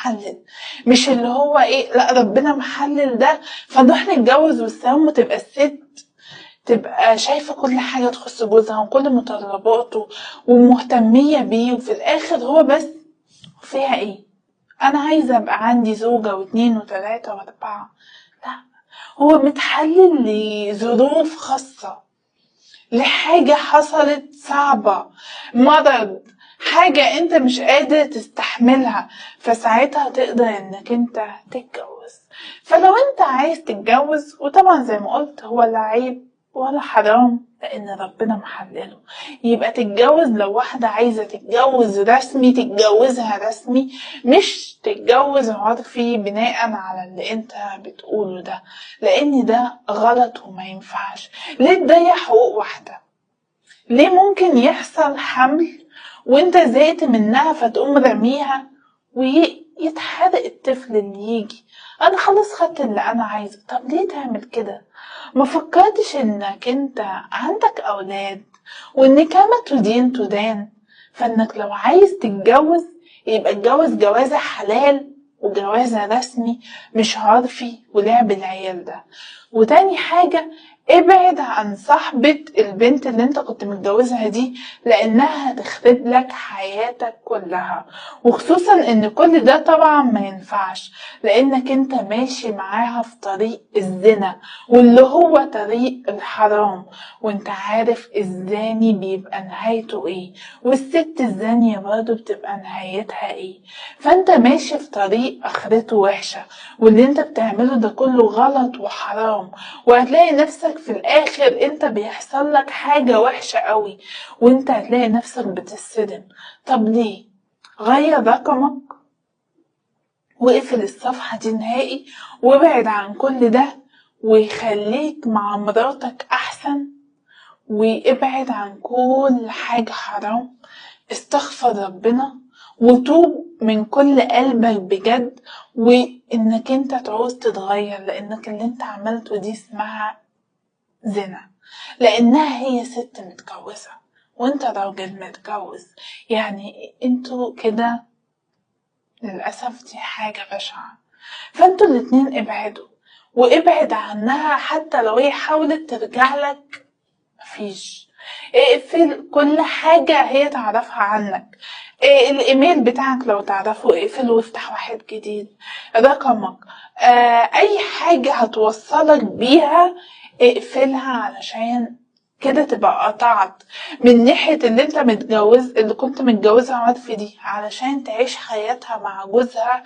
محلل، مش اللي هو ايه، لا ربنا محلل ده فنروح نتجوز والسلام، وتبقى الست تبقى شايفة كل حاجة تخص جوزها وكل متطلباته ومهتمية بيه، وفي الآخر هو بس فيها ايه، أنا عايزة أبقى عندي زوجة واتنين وتلاتة وأربعة. لا، هو متحلل لظروف خاصة، لحاجة حصلت صعبة، مرض، حاجة انت مش قادر تستحملها، فساعتها تقدر انك انت تتجوز. فلو انت عايز تتجوز، وطبعا زي ما قلت هو لا عيب ولا حرام لان ربنا محلله، يبقى تتجوز. لو واحدة عايزة تتجوز رسمي تتجوزها رسمي، مش تتجوز عرفي بناء على اللي انت بتقوله ده، لان ده غلط وما ينفعش. ليه تضيع حقوق واحدة؟ ليه ممكن يحصل حمل وانت زهقت منها فتقوم رميها ويتحرق الطفل اللي يجي؟ انا خلاص خدت اللي انا عايزه. طب ليه تعمل كده؟ ما فكرتش انك انت عندك اولاد وان كما تدين تدان؟ فانك لو عايز تتجوز يبقى اتجوز جوازة حلال وجوازة رسمي، مش عرفي ولعب العيال ده. وتاني حاجة، ابعد عن صاحبة البنت اللي انت كنت متجوزها دي، لانها هتخرب لك حياتك كلها، وخصوصا ان كل ده طبعا ما ينفعش لانك انت ماشي معاها في طريق الزنا، واللي هو طريق الحرام، وانت عارف الزاني بيبقى نهايته ايه، والست الزانية برضه بتبقى نهايتها ايه. فانت ماشي في طريق اخرته وحشة، واللي انت بتعمله ده كله غلط وحرام، وهتلاقي نفسك في الاخر انت بيحصل لك حاجة وحشة قوي، وانت هتلاقي نفسك بتتصدم. طب ليه؟ غير رقمك واقفل الصفحة دي نهائي، وابعد عن كل ده، ويخليك مع مراتك احسن، وابعد عن كل حاجة حرام. استغفر ربنا وتوب من كل قلبك بجد، وانك انت تعوز تتغير، لانك اللي انت عملته دي اسمها زنا، لانها هي ست متجوزة وانت راجل متجوز. يعني انتوا كده للأسف دي حاجة بشعة. فانتوا الاتنين ابعدوا، وابعد عنها حتى لو هي حاولت ترجع لك، مفيش. اقفل كل حاجة هي تعرفها عنك، الايميل بتاعك لو تعرفه اقفله وافتح واحد جديد، رقمك، اي حاجة هتوصلك بيها اقفلها، علشان كده تبقى قطعت من ناحية اللي انت متجوز، اللي كنت متجوزها عاطفي دي، علشان تعيش حياتها مع جوزها